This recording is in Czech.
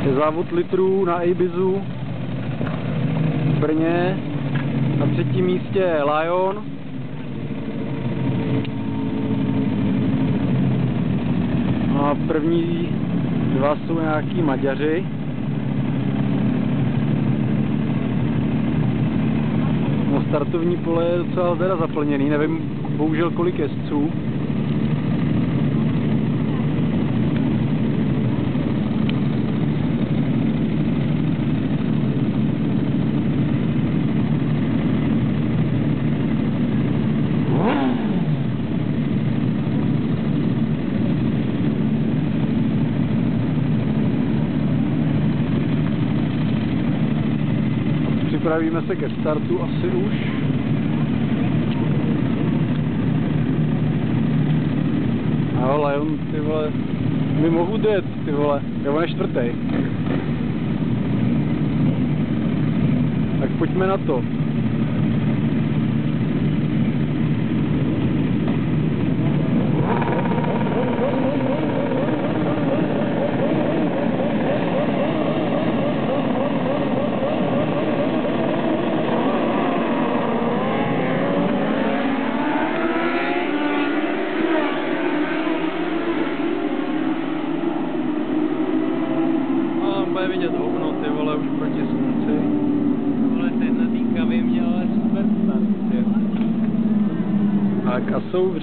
Je závod litrů na Ibizu v Brně. Na 3. místě je Lion. A první 2 jsou nějaký Maďaři. No, startovní pole je docela teda zaplněný, nevím bohužel kolik jezdců. Připravíme se ke startu asi už. Ale Lion, ty vole, my mohu jet, ty vole, on je 4. Tak pojďme na to. Bude vidět hovno, ty vole, už proti slunci. Ale ten na té kavě měl ale super start, jo. Tak a jsou v